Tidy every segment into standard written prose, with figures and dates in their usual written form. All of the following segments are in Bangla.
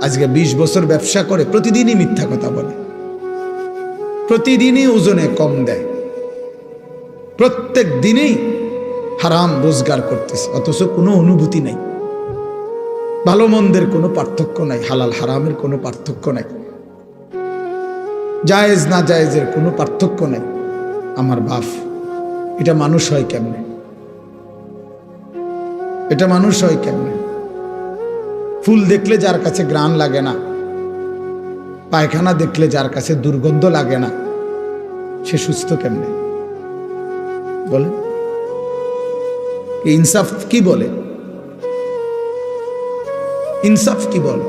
আজকে 20 বছর ব্যবসা করে প্রতিদিনই মিথ্যা কথা বলে, প্রতিদিনই ওজনে কম দেয়, প্রত্যেক দিনেই হারাম রোজগার করতেছে, অথচ কোনো অনুভূতি নাই, ভালো মন্দের কোনো পার্থক্য নাই, হালাল হারামের কোনো পার্থক্য নাই, জায়েজ না জায়েজের কোনো পার্থক্য নাই। আমার বাপ, এটা মানুষ হয় কেমনে? এটা মানুষ হয় কেমনে? ফুল দেখলে যার কাছে ঘ্রাণ লাগে না, পায়খানা দেখলে যার কাছে দুর্গন্ধ লাগে না, সে সুস্থ কেমনে বলে? ইনসাফ কি বলে? ইনসাফ কি বলে?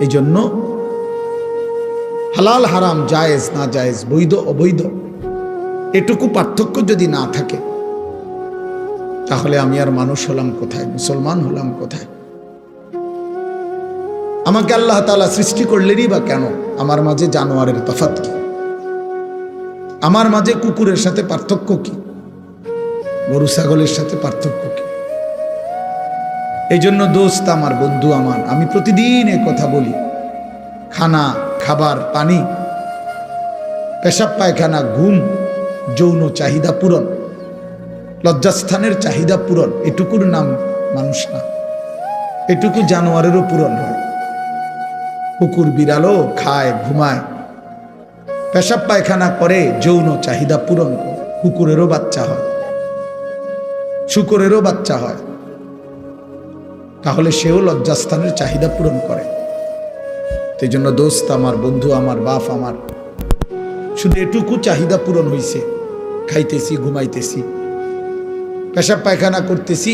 এই জন্য হালাল হারাম, জায়েজ না জায়েজ, বৈধ অবৈধ, এটুকু পার্থক্য যদি না থাকে, তাহলে আমি আর মানুষ হলাম কোথায়, মুসলমান হলাম কোথায়? আমাকে আল্লাহ তাআলা সৃষ্টি করলেনই বা কেন? আমার মাঝে জানোয়ারের তফাৎ কি? আমার মাঝে কুকুরের সাথে পার্থক্য কি? গরু ছাগলের সাথে পার্থক্য কি? এই জন্য দোস্ত আমার, বন্ধু আমার, আমি প্রতিদিন এই কথা বলি, খানা, খাবার, পানি, পেশাব পায়খানা, ঘুম, যৌন চাহিদা পূরণ, লজ্জাস্থানের চাহিদা পূরণ, এটুকুর নাম মানুষ না, এটুকু জানোয়ারেরও পূরণ হয়। কুকুর বিড়ালও খায়, ঘুমায়, পেশাব পায়খানা করে, যৌন চাহিদা পূরণ করে, কুকুরেরও বাচ্চা হয়, শুকরেরও বাচ্চা হয়, তাহলে সেও লজ্জাস্থানের চাহিদা পূরণ করে। এই জন্য দোস্ত আমার, বন্ধু আমার, বাপ আমার, শুধু এটুকু চাহিদা পূরণ হইছে, খাইতেছি, ঘুমাইতেছি, পেশাব পায়খানা করতেছি,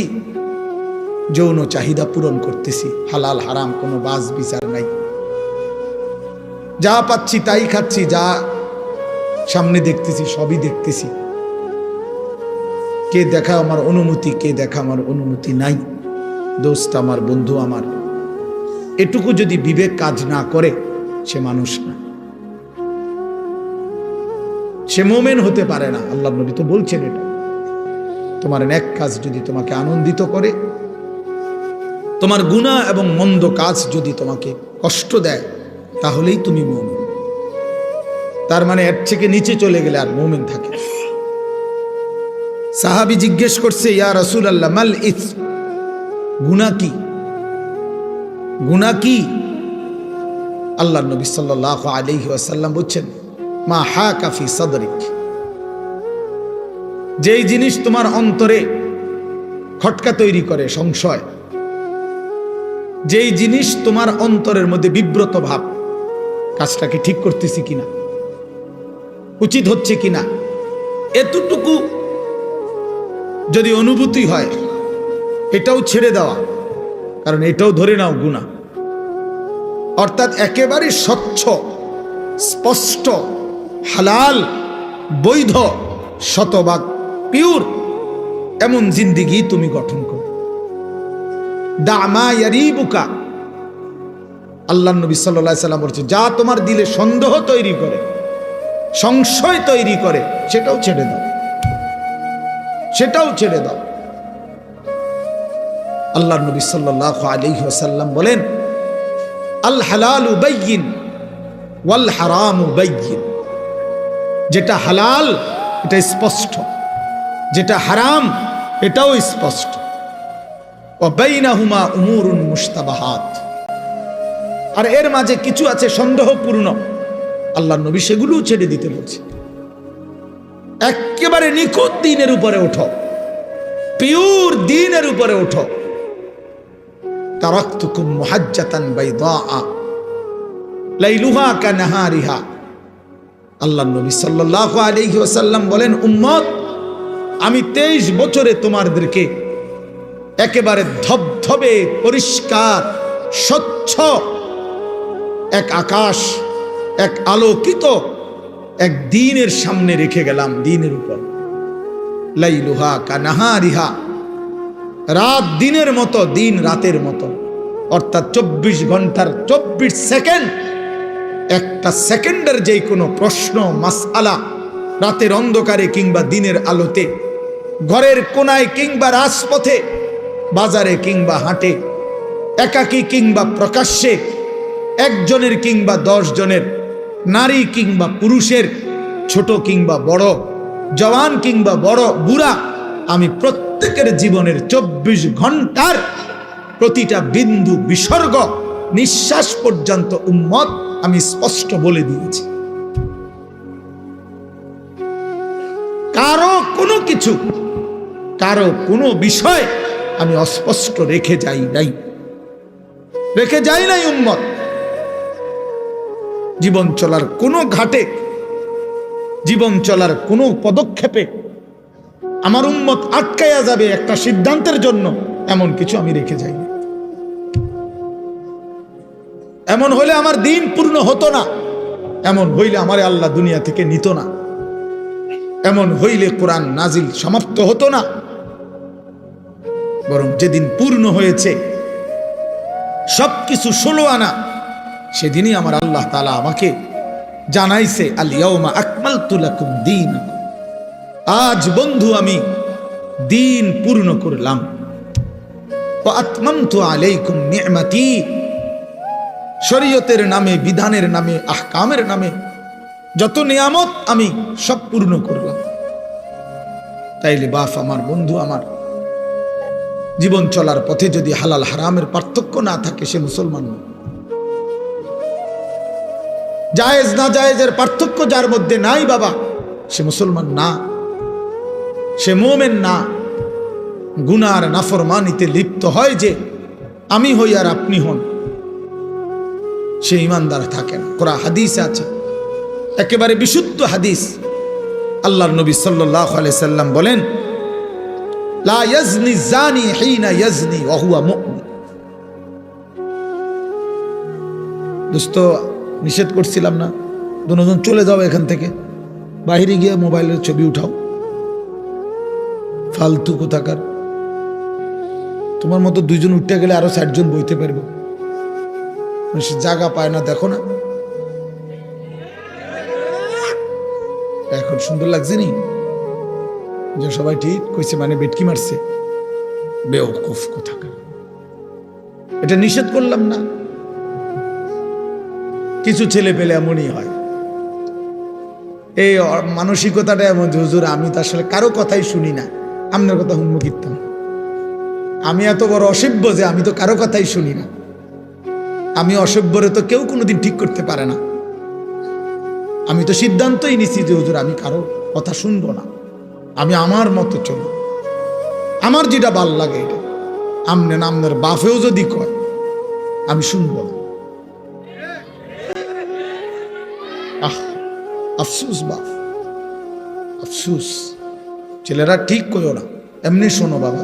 যৌন চাহিদা পূরণ করতেছি, হালাল হারাম কোনো বাজ বিচার নাই, যা পাচ্ছি তাই খাচ্ছি, যা সামনে দেখতেছি সবই দেখতেছি। কে দেখা আমার অনুমতি, কে দেখা আমার অনুমতি নাই। দোস্ত আমার, বন্ধু আমার, এটুকু যদি বিবেক কাজ না করে, সে মানুষ না, সে মোমেন হতে পারে না। আল্লাহ নবী তো বলছেন এটা, তোমার নেক কাজ যদি তোমাকে আনন্দিত করে, তোমার গুনাহ এবং মন্দ কাজ যদি তোমাকে কষ্ট দেয়, তাহলেই তুমি মুমিন। তার মানে এর থেকে নিচে চলে গেলে আর মুমিন থাকে। সাহাবী জিজ্ঞেস করছে, ইয়া রাসূলুল্লাহ, মাল ইসম, গুনাহ কি? গুনাহ কি? আল্লাহর নবী সাল্লাল্লাহু আলাইহি ওয়াসাল্লাম বলছেন, মা হাকা ফি সাদরিক, যেই জিনিস তোমার অন্তরে খটকা তৈরি করে, সংশয়, যেই জিনিস তোমার অন্তরের মধ্যে বিব্রত ভাব, কাজটা কি ঠিক করতেছি কিনা, উচিত হচ্ছে কিনা, এতটুকু যদি অনুভূতি হয়, এটাও ছেড়ে দেওয়া, কারণ এটাও ধরে নাও গুনাহ। অর্থাৎ একেবারে স্বচ্ছ, স্পষ্ট, হালাল, বৈধ, শতভাগ পিওর এমন জিন্দেগি তুমি গঠন করো। দামা ইয়ারিবুকা, আল্লাহর নবী সাল্লাল্লাহু আলাইহি সাল্লাম বলেছে, যা তোমার দিলে সন্দেহ তৈরি করে, সংশয় তৈরি করে, সেটাও ছেড়ে দাও, সেটাও ছেড়ে দাও। আল্লাহর নবী সাল্লাল্লাহু আলাইহি ওয়াসাল্লাম বলেন, আল হালালু বাইয়িন ওয়াল হারামু বাইয়িন, যেটা হালাল এটা স্পষ্ট, যেটা হারাম এটাও স্পষ্ট। ওয়া বাইনাহুমা উমুরুন মুশতাবাহাত, আর এর মাঝে কিছু আছে সন্দেহপূর্ণ, আল্লাহর নবী সেগুলোও ছেড়ে দিতে বলছে। একেবারে নিখুঁত দ্বীনের উপরে ওঠো, পিওর দ্বীনের উপরে ওঠো। তারাকতুকুম মুহাজ্জাতান বাইদা লাইলুহা কানাহারিহা, আল্লাহর নবী সাল্লাল্লাহু আলাইহি ওয়াসাল্লাম বলেন, উম্মত, আমি 23 বছরে তোমাদেরকে একেবারে ধবধবে পরিষ্কার স্বচ্ছ এক আকাশ, এক আলোকিত এক দ্বীনের সামনে রেখে গেলাম, দ্বীনের উপর। লাইলুহা কানাহারিহা, রাত দিনের মতো, দিন রাতের মতো, অর্থাৎ 24 ঘন্টার 24 সেকেন্ড, একটা সেকেন্ডের যে কোনো প্রশ্ন মাসআলা, রাতের অন্ধকারে কিংবা দিনের আলোতে, ঘরের কোনায় কিংবা রাজপথে, বাজারে কিংবা হাটে, একাকী কিংবা প্রকাশ্যে, একজনের কিংবা 10 জনের, নারী কিংবা পুরুষের, ছোট কিংবা বড়, জওয়ান কিংবা বড় বুড়া, আমি প্রত্যেকের জীবনের 24 ঘন্টার প্রতিটা বিন্দু বিসর্গ নিঃশ্বাস পর্যন্ত উম্মত আমি স্পষ্ট বলে দিয়েছি। কারো কোনো কিছু, কারো কোনো বিষয় আমি অস্পষ্ট রেখে যাই নাই উম্মত। জীবন চলার কোনো ঘাটে, জীবন চলার কোনো পদক্ষেপে আমার উম্মত আটকায়া যাবে একটা সিদ্ধান্তের জন্য, এমন কিছু আমি রেখে যাই না। এমন হলে আমার দিন পূর্ণ হতো না, এমন হইলে আমার আল্লাহ দুনিয়া থেকে নিত না, এমন হইলে কোরআন নাজিল সমাপ্ত হতো না। বরং যেদিন পূর্ণ হয়েছে সবকিছু 16 আনা, সেদিনই আমার আল্লাহ তাআলা আমাকে জানাইছে, আল ইয়াউমা আকমালতু লাকুম দীনাকুম, আজ বন্ধু আমি দিন পূর্ণ করলাম। ওয়া আতমামতু আলাইকুম নি'মাতি, শরীয়তের নামে, বিধানের নামে, আহকামের নামে যত নিয়ামত আমি সব পূর্ণ করলাম। তাইলে বাপ আমার, বন্ধু আমার, জীবন চলার পথে যদি হালাল হারামের পার্থক্য না থাকে, সে মুসলমান নয়। জায়েজ না জায়েজের পার্থক্য যার মধ্যে নাই বাবা, সে মুসলমান না, সে মুমিন না। গুনার নাফরমানিতে লিপ্ত হয় যে আমি হই আর আপনি হন, সে ইমানদার থাকে না। কোরআন হাদিসে আছে, একেবারে বিশুদ্ধ হাদিস, আল্লাহর নবী সাল্লাল্লাহু আলাইহি সাল্লাম বলেন, লা ইয়াজনি জানি হিনা ইয়াজনি ওয়া হুয়া মুমিন। দোস্ত, নিষেধ করছিলাম না, দুজন চলে যাও এখান থেকে, বাইরে গিয়ে মোবাইলের ছবি উঠাও, ফালতু কোথাকার। তোমার মতো 2 জন উঠতে গেলে আরো 60 জন বইতে পারবে, জায়গা পায় না, দেখো না এখন সুন্দর লাগছে নি যে সবাই ঠিক কইছে, মানে বেটকি মারছে, বেওকুফ কোথাকার। এটা নিষেধ করলাম না, কিছু ছেলে পেলে এমনই হয়, এই মানসিকতাটা এমন যে হুজুর আমি তো আসলে কারো কথাই শুনি না, আপনার কথা হুন্মুখ কীর্তন, আমি এত বড় অসভ্য যে আমি তো কারো কথাই শুনি না। আমি অসভ্যরে তো কেউ কোনোদিন ঠিক করতে পারে না। আমি তো সিদ্ধান্তই নিছি যে হুজুর আমি কারো কথা শুনবো না, আমি আমার মতো চলি, আমার যেটা ভাল লাগে এটা। আমনে নামনের বাফেও যদি কয় আমি শুনবো না। আফসুস বাপ, আফসুস। ছেলেরা ঠিক কইও না, এমনি শোনো বাবা,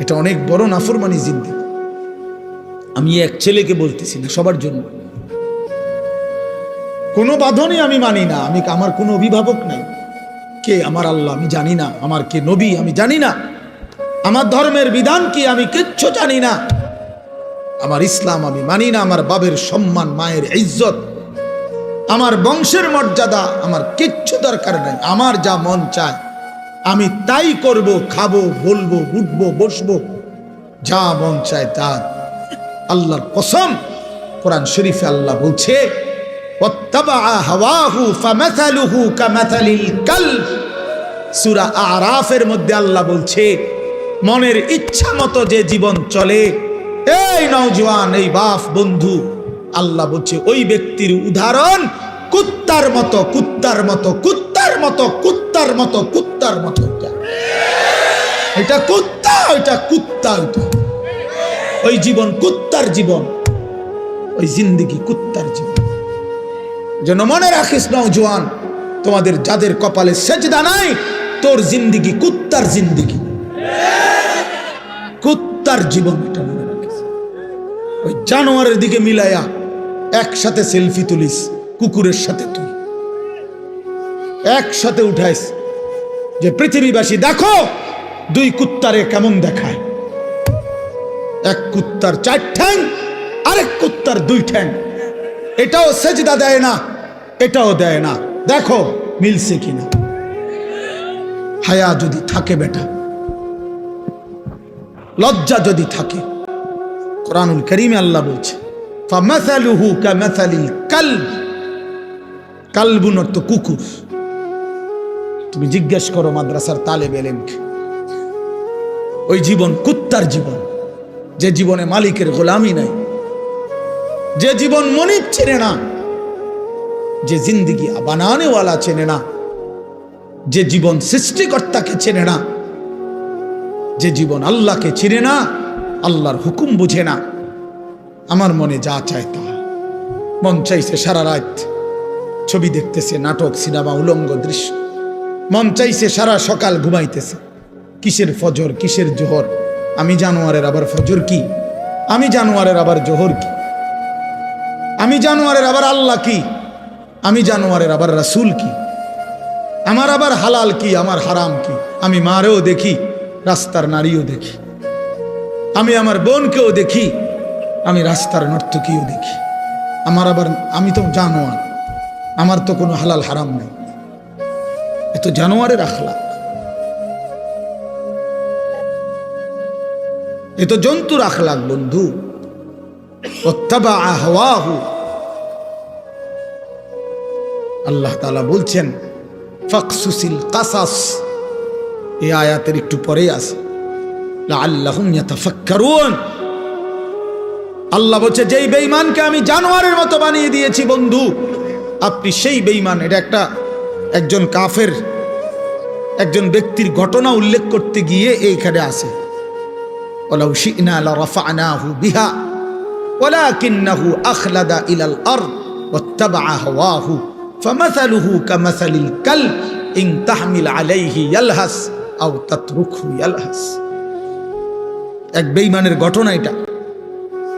এটা অনেক বড় নাফরমানি জিন্দেগি। আমি এক ছেলেকে বলতেছি না, সবার জন্য। কোনো বাঁধনই আমি মানি না, আমি আমার কোনো অভিভাবক নাই। কে আমার আল্লাহ আমি জানি না, আমার কে নবী আমি জানি না, আমার ধর্মের বিধান কি আমি কিচ্ছু জানি না, আমার ইসলাম আমি মানি না, আমার বাবের সম্মান, মায়ের ইজ্জত, আমার বংশের মর্যাদা আমার কিচ্ছু দরকার নাই। আমার যা মন চায় আমি তাই করব, খাবো, বলবো, উঠবো, বসবো, যা মন চায় তা। আল্লাহর কসম, কোরআন শরীফে আল্লাহ বলছে, ওয়াত্তাবা হাওয়াহু ফামাসালুহু কামাসালিল কালব। সূরা আরাফের মধ্যে আল্লাহ বলছে, মনের ইচ্ছা মতো যে জীবন চলে, এই নওজোয়ান, এই বাপ, বন্ধু, আল্লাহ বলছে ওই ব্যক্তির উদাহরণ কুত্তার মতো, কুত্তার মতো, কুত্তার মতো, কুত্তার মতো, কুত্তার মতো। এটা কুত্তা, ওইটা কুত্তা, ওইটা ওই জীবন কুত্তার জীবন, ওই জিন্দেগি কুত্তার জীবন। যেন মনে রাখিস নওজোয়ান, তোমাদের যাদের কপালে সেজদা নাই, তোর জিন্দেগি কুত্তার জিন্দেগি, কুত্তার জীবন। এটা মনে রাখিস। ওই জানোয়ারের দিকে মিলাইয়া একসাথে সেলফি তুলিস, কুকুরের সাথে তুই একসাথে উঠাইস যে পৃথিবীবাসী দেখো 2 কুত্তারে কেমন দেখায়। এক কুত্তার 4 ঠ্যাং, আরেক কুত্তার 2 ঠ্যাং। এটাও সেজদা দেয় না, এটাও দেয় না, দেখো মিলছে কিনা। হায়া যদি থাকে বেটা, লজ্জা যদি থাকে, কোরআনুল কারীমে আল্লাহ বলছে ফামাসালুহু কামাসালিল কালব, কালবুন অর্থ কুকুর। তুমি জিজ্ঞেস করো মাদ্রাসার তালেব ইলমকে, ওই জীবন কুত্তার জীবন, যে জীবনে মালিকের গোলামি নাই, যে জীবন মনিব চেনে না, যে জিন্দিগি বানানেওয়ালা চেনে না, যে জীবন সৃষ্টিকর্তাকে চেনে না, যে জীবন আল্লাহকে চিনে না, আল্লাহর হুকুম বুঝে না। আমার মনে যা চায় তা, মন চাইছে সারা রাত ছবি দেখতেছে, নাটক, সিনেমা, উলঙ্গ দৃশ্য, মন চাইছে সারা সকাল ঘুমাইতেছে। কিসের ফজর, কিসের জোহর? আমি জানোয়ারের আবার ফজর কি? আমি জানোয়ারের আবার জোহর কি? আমি জানোয়ারের আবার আল্লাহ কি? আমি জানোয়ারের আবার রাসূল কি? আমার আবার হালাল কি, আমার হারাম কি? আমি মারেও দেখি, রাস্তার নারীও দেখি, আমি আমার বোনকেও দেখি, আমি রাস্তার নর্তকীও দেখি। আমার আবার, আমি তো জানোয়ার, আমার তো কোনো হালাল হারাম নেই। এত জানোয়ারের আখলাক, এ তো জন্তুর আখলাক বন্ধু। ওয়াত্তাবা হাওয়াহু, আল্লাহ তাআলা বলছেন ফাকসুসিল কাসাস, এই আয়াতের একটু পরেই আছে লাআল্লাহুম ইয়াতাফাক্কারুন। আল্লাহ বলছে যেই বেঈমানকে আমি জানোয়ারের মতো বানিয়ে দিয়েছি বন্ধু, আপনি সেই বেঈমান। এটা একজন কাফের, একজন ব্যক্তির ঘটনা উল্লেখ করতে গিয়ে এইখানে আছে ওয়ালাউ শি'না লারাফা'নাহু বিহা ওয়ালাকিন্নাহু আখলাদা ইলাল আরদ ওয়াত্তাবা'a হাওয়াহু ফামাসালুহু কামাসালিল কালব ইন তাহমিল আলাইহি ইয়ালহাস আও তাতরুকহু ইয়ালহাস। এক বেঈমানের ঘটনা এটা।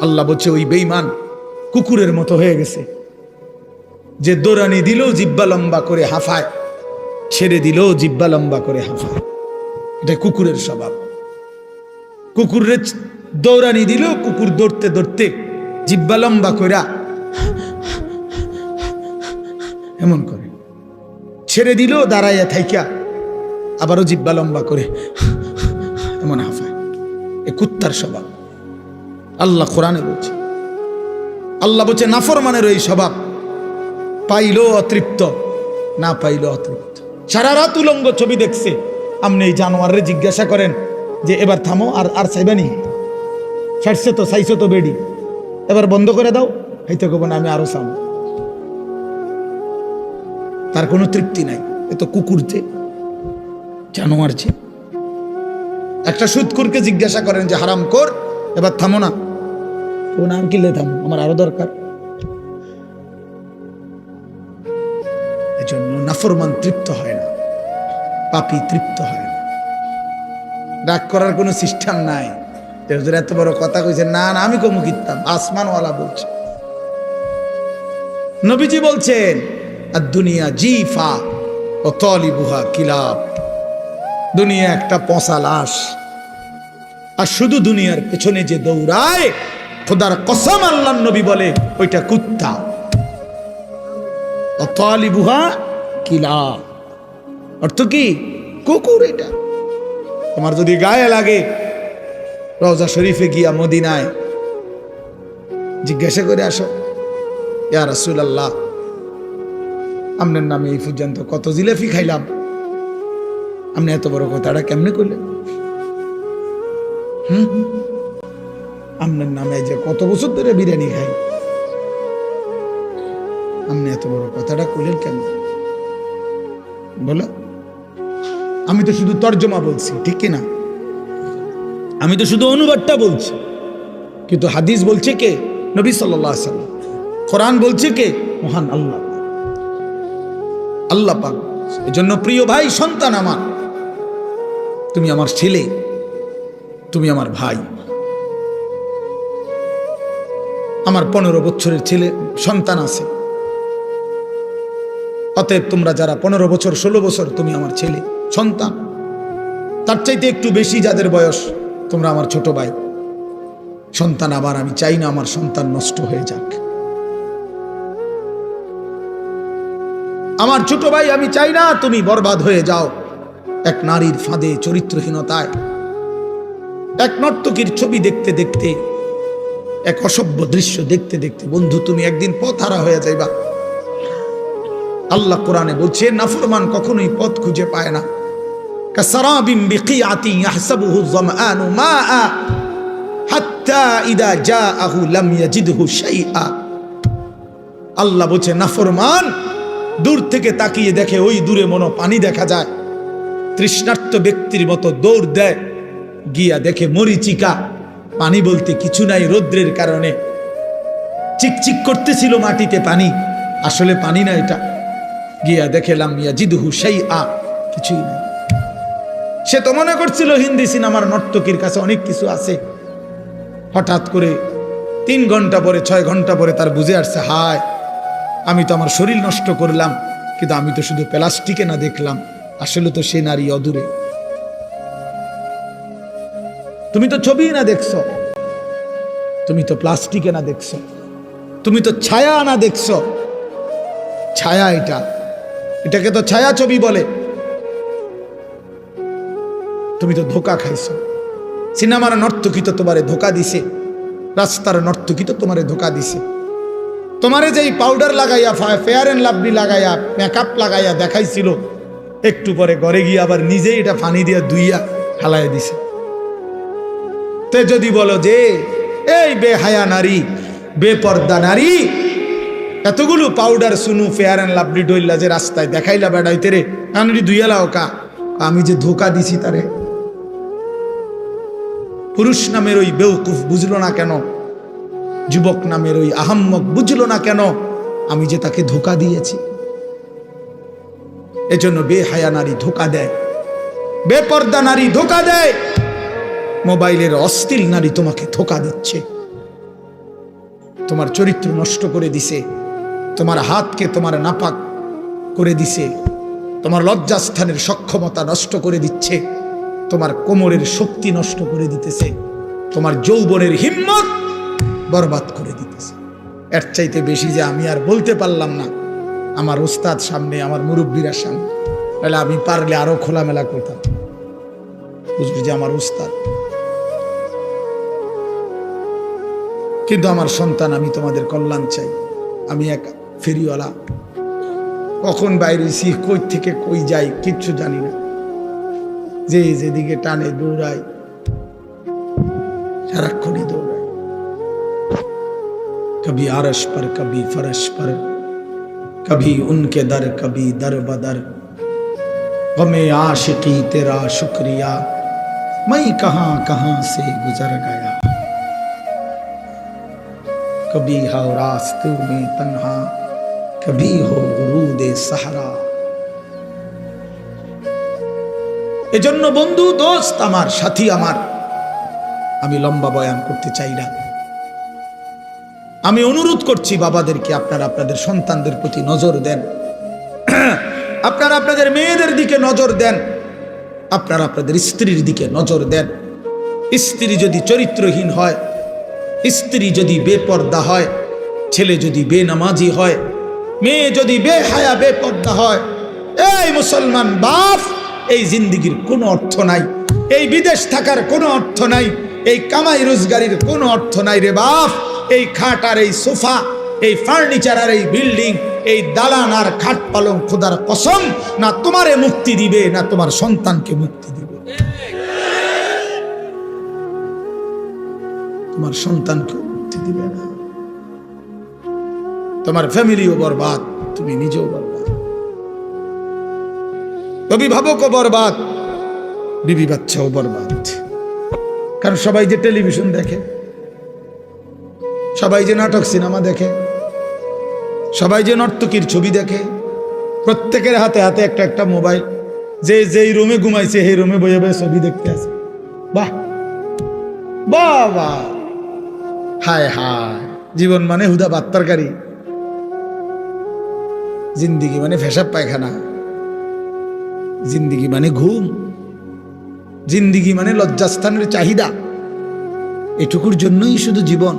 আল্লাহ বলছে ওই বেঈমান কুকুরের মতো হয়ে গেছে, যে দৌড়ানি দিলেও জিব্বা লম্বা করে হাঁফায়, ছেড়ে দিলেও জিব্বা লম্বা করে হাঁফায়। এটা কুকুরের স্বভাব। কুকুরের দৌড়ানি দিলেও কুকুর দৌড়তে দৌড়তে জিব্বা লম্বা করে এমন করে, ছেড়ে দিলেও দাঁড়াইয়া থাইকা আবারও জিব্বা লম্বা করে এমন হাঁফায়। এ কুত্তার স্বভাব। আল্লাহ কোরআনে বলছে, আল্লাহ বলছে নাফরমানের এই স্বভাব, পাইলো অতৃপ্ত, না পাইলো অতৃপ্ত। সারা রাত উলঙ্গ ছবি দেখছে। আপনি এই জানোয়ারে জিজ্ঞাসা করেন যে এবার থামো, আর চাইবানি, ছাড়ছে তো, চাইছো তো বেডি, এবার বন্ধ করে দাও, হইতে কব না আমি আরো চাম। তার কোনো তৃপ্তি নাই। এ তো কুকুর যে, জানোয়ার যে। একটা সুদখোরকে জিজ্ঞাসা করেন যে হারাম কর, এবার থামো না, ও নাম কিনলে থামো, আমার আরো দরকার। এজন্য নাফরমান তৃপ্ত হয় না, পাপী তৃপ্ত হয় না। রাগ করার কোনো সিস্টেম নাই। এত বড় কথা কইছে, না না আমি কমু কিতাম, আসমানওয়ালা বলছে। নবীজি বলছেন দুনিয়া জিফা ও তলিবুহা কিলাব, দুনিয়া একটা পচা লাশ, আর শুধু দুনিয়ার পেছনে যে দৌড়ায়, খোদার কসম আল্লাহর নবী বলে ওইটা কুত্তা। ও তলিবুহা কিলাব অর্থ কি? কুকুর। এটা তোমার যদি গায়ে লাগে, রওজা শরীফে গিয়া মদিনায় জিজ্ঞাসা করে আসো, ইয়া রাসূলুল্লাহ আপনার নামে এই পর্যন্ত কত জিলাপি খাইলাম, আপনি এত বড় কথাটা কেমনে করলেন? আপনার নামে যে কত বছর ধরে বিরিয়ানি খাই, আপনি এত বড় কথাটা করলেন কেন? বলো, আমি তো শুধু তর্জমা বলছি, ঠিক কিনা? আমি তো শুধু অনুবাদটা বলছি, কিন্তু হাদিস বলছে কে? নবী সাল্লাল্লাহু আলাইহি ওয়াসাল্লাম। কোরআন বলছে কে? মহান আল্লাহ, আল্লাহ পাক। এজন্য প্রিয় ভাই, সন্তান আমার, তুমি আমার ছেলে, তুমি আমার ভাই। আমার 15 বছরের ছেলে সন্তান আছে। অতএব তোমরা যারা 15 বছর 16 বছর, তুমি আমার ছেলে সন্তান। তার চাইতে একটু বেশি যাদের বয়স, তোমরা আমার ছোট ভাই সন্তান। আবার আমি চাই না আমার সন্তান নষ্ট হয়ে যাক। আমার ছোট ভাই, আমি চাই না তুমি বরবাদ হয়ে যাও এক নারীর ফাঁদে, চরিত্রহীনতায়, এক নর্তকীর ছবি দেখতে দেখতে, এক অসভ্য দৃশ্য দেখতে দেখতে বন্ধু তুমি একদিন পথ হারা হয়ে যাইবা। আল্লাহ কোরআনে বলছে নাফরমান কখনোই পথ খুঁজে পায় না। কাসারাবিম বিকিয়াতিন ইয়াহসাবুহু যামআনু মাআ হাত্তা ইদা জাআহু লাম ইয়াজিদহু শাইআ। আল্লাহ বলছে নাফরমান দূর থেকে তাকিয়ে দেখে ওই দূরে মনো পানি দেখা যায়, তৃষ্ণার্ত ব্যক্তির মতো দৌড় দেয়, গিয়া দেখে মরিচিকা, পানি বলতে কিছু নাই, রৌদ্রের কারণে চিকচিক করতেছিল মাটিতে পানি, আসলে পানি না এটা। গিয়া দেখে লাম ইয়াজিদহু শাইআ, কিছুই নাই। সে তো মনে করছিল হিন্দি সিনেমার নর্তকীর কাছে অনেক কিছু আছে। হঠাৎ করে 3 ঘন্টা পরে 6 ঘন্টা পরে তার বুঝে আসছে, হায় আমি তো আমার শরীর নষ্ট করলাম, কিন্তু আমি তো শুধু প্লাস্টিকে না দেখলাম, আসলে তো সে নারী অদূরে। তুমি তো ছবি না দেখছো, তুমি তো প্লাস্টিকে না দেখছো, তুমি তো ছায়া না দেখছো। ছায়া এটাকে তো ছায়া ছবি বলে। তুমি তো ধোকা খাইছো। সিনেমার নর্তকী তো তোমারে ধোকা দিছে, রাস্তার নর্তকী তো তোমারে ধোকা দিছে। তোমারে যেই পাউডার লাগাইয়া, ফেয়ার এন্ড লাভলি লাগাইয়া, মেকআপ লাগাইয়া দেখাইছিল, একটু পরে ঘরে গিয়ে আবার নিজেই এটা পানি দিয়ে ধুইয়া হালাইয়া দিছে। তে যদি বলো যে এই বেহায়া নারী, বেপর্দা নারী, এতগুলো পাউডার সুনু ফেয়ার এন্ড লাভলি ডইলা যে রাস্তায় দেখাইলা বেড়াইতে রে, আনরি ধুইয়ালাও কা, আমি যে ধোকা দিছি তারে। পুরুষ নামের ওই বেউকুফ বুঝলো না কেন, যুবক নামের ওই আহাম্মক বুঝলো না কেন, আমি যে তাকে ধোকা দিয়েছি। এজন্য বেহায়া নারী ধোকা দেয়, বেপর্দা নারী ধোকা দেয়, মোবাইলের অশ্লীল নারী তোমাকে ধোকা দিচ্ছে, তোমার চরিত্র নষ্ট করে দিছে, তোমার হাতকে তোমার নাপাক করে দিছে, তোমার লজ্জাস্থানের সক্ষমতা নষ্ট করে দিচ্ছে, তোমার কোমরের শক্তি নষ্ট করে দিতেছে, তোমার যৌবনের হিম্মত বরবাদ করে দিতেছে। এর চাইতে বেশি যে আমি আর বলতে পারলাম না আমার উস্তাদ সামনে, আমার মুরব্বীরা সামনে, তাহলে আমি পারলে আরো খোলামেলা করতাম, বুঝবি যে আমার উস্তাদ। কিন্তু আমার সন্তান, আমি তোমাদের কল্যাণ চাই। আমি এক ফেরিওয়ালা, কখন বাইরে কই থেকে কই যাই কিচ্ছু জানি না, যে যেদিকে টানে দৌড়াই, সারাক্ষণই দৌড়াই, कभी आरश पर कभी फरश पर, कभी उनके दर कभी दर बदर, गमे आशिकी तेरा शुक्रिया, मैं कहां कहां से गुजर गया, कभी हो रास्तों में तन्हा, कभी हो गुरूदे सहरा। এজন্য বন্ধু, দোস্ত আমার, সাথী আমার, আমি লম্বা বয়ান করতে চাই না। আমি অনুরোধ করছি বাবাদেরকে, আপনারা আপনাদের সন্তানদের প্রতি নজর দেন, আপনারা আপনাদের মেয়েদের দিকে নজর দেন, আপনারা আপনাদের স্ত্রীর দিকে নজর দেন। স্ত্রী যদি চরিত্রহীন হয়, স্ত্রী যদি বেপর্দা হয়, ছেলে যদি বেনামাজি হয়, মেয়ে যদি বেহায়া বেপর্দা হয়, এই মুসলমান বাপ, এই জিন্দেগির কোনো অর্থ নাই, এই বিদেশ থাকার কোনো অর্থ নাই, এই কামাই রোজগারির কোনো অর্থ নাই রে বাপ। এই খাট আর এই সোফা, এই ফার্নিচার আর এই বিল্ডিং, এই দালান আর খাট পালং খোদার কসম না তোমারে মুক্তি দিবে, না তোমার সন্তানকে মুক্তি দিবে। তোমার সন্তানকে মুক্তি দিবে না, তোমার ফ্যামিলিও বরবাদ, তুমি নিজেও বরবাদ, অভিভাবকও বরবাদ, বিবি বাচ্চাও বরবাদ। কারণ সবাই যে টেলিভিশন দেখে, সবাই যে নাটক সিনেমা দেখে, সবাই যে নর্তকীর ছবি দেখে, প্রত্যেকের হাতে হাতে একটা একটা মোবাইল, যে যেই রুমে ঘুমাইছে সেই রুমে বয়ে বয়ে ছবি দেখতে আছে। বাহ বাহ বাহ, হায় হায়, জীবন মানে হুদা ভাত তরকারি, জিন্দিগি মানে পেশাব পায়খানা, জিন্দিগি মানে ঘুম, জিন্দিগি মানে লজ্জাস্থানের চাহিদা। এটুকুর জন্যই শুধু জীবন,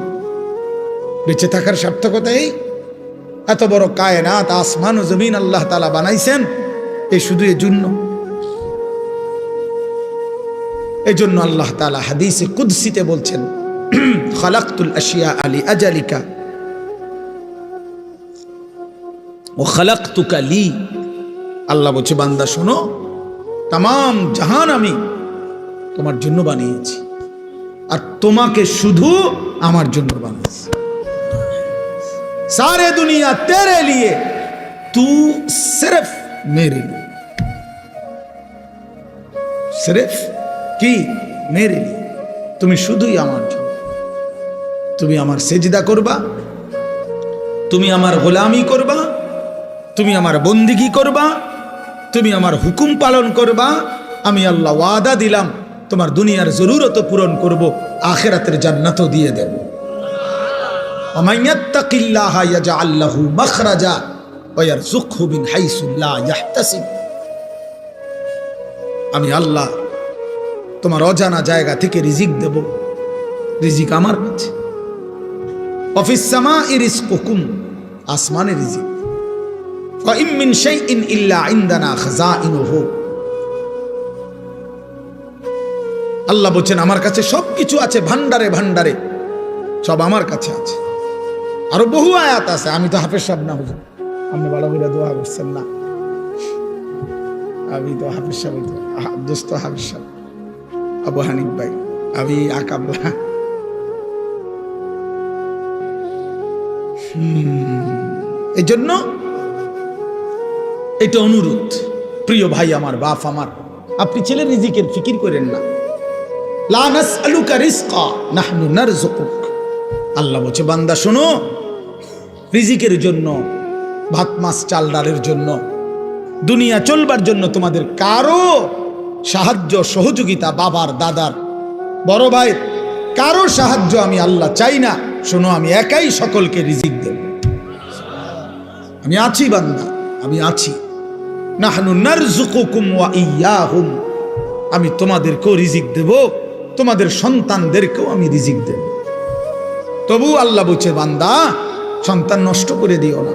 বেঁচে থাকার সার্থকতা এই। এত বড় কায়নাত, আসমান ও জমিন আল্লাহ তাআলা বানাইছেন এই শুধু এর জন্য। এই জন্য আল্লাহ তাআলা হাদিসে কুদসিতে বলছেন, খালাকতুল আশিয়া আলি আজালিকা ও খালাকতুকা লি। আল্লাহ বলছে বান্দা শোনো, তামাম জাহান আমি তোমার জন্য বানিয়েছি, আর তোমাকে শুধু আমার জন্য বানিয়েছি। सारे दुनिया तेरे लिए, तू सिर्फ मेरे लिए, सिर्फ কি मेरे लिए, তুমি শুধুই আমার জন্য। তুমি আমার সেজদা করবা, তুমি আমার গোলামি করবা, তুমি আমার বন্দিগি করবা, তুমি আমার হুকুম পালন করবা। আমি আল্লাহ ওয়াদা দিলাম তোমার দুনিয়ার জরুরত পূরণ করব, আখিরাতের জান্নাতও দিয়ে দেব। ومن يتق الله يجعل له مخرجا ويرزقه من حيث لا يحتسب। আমি আল্লাহ তোমার অজানা জায়গা থেকে রিজিক দেব, রিজিক আমার কাছে। وفي السماء رزقكم, আসমানে রিজিক। وإن من شيء إلا عندنا خزائنه। আল্লাহ বলেন আমার কাছে সবকিছু আছে, ভান্ডারে ভান্ডারে সব আমার কাছে আছে। আরো বহু আয়াত আছে, আমি তো হাফেজ সাহেব না, হুজুর আপনি ভালো করে দোয়া করছেন না, আমি তো হাফেজ সাহেব, দোস্ত হাফেজ সাহেব আবু হানিফ ভাই, আমি আকাবলা। এই জন্য এটা অনুরোধ, প্রিয় ভাই আমার, বাপ আমার, আপনি ছেলের রিজিকের ফিকির করেন না। লা নাসআলুকা রিজকা নাহনু নারযুকুক। আল্লাহ বলছে বান্দা শোনো, রিজিকের জন্য, ভাত মাছ চাল ডালের জন্য, দুনিয়া চলবার জন্য তোমাদের কারো সাহায্য সহযোগিতা, বাবার দাদার বড় ভাইয়ের কারো সাহায্য আমি আল্লাহ চাই না। শোনো, আমি একাই সকলকে রিজিক দেব। আমি আছি বান্দা, আমি আছি। নাহনু নারযুকুকুম ওয়া ইয়্যাহুম। আমি তোমাদেরকেও রিজিক দেব, তোমাদের সন্তানদেরকেও আমি রিজিক দেব। তবু আল্লাহ বলছে বান্দা সন্তান নষ্ট করে দিও না।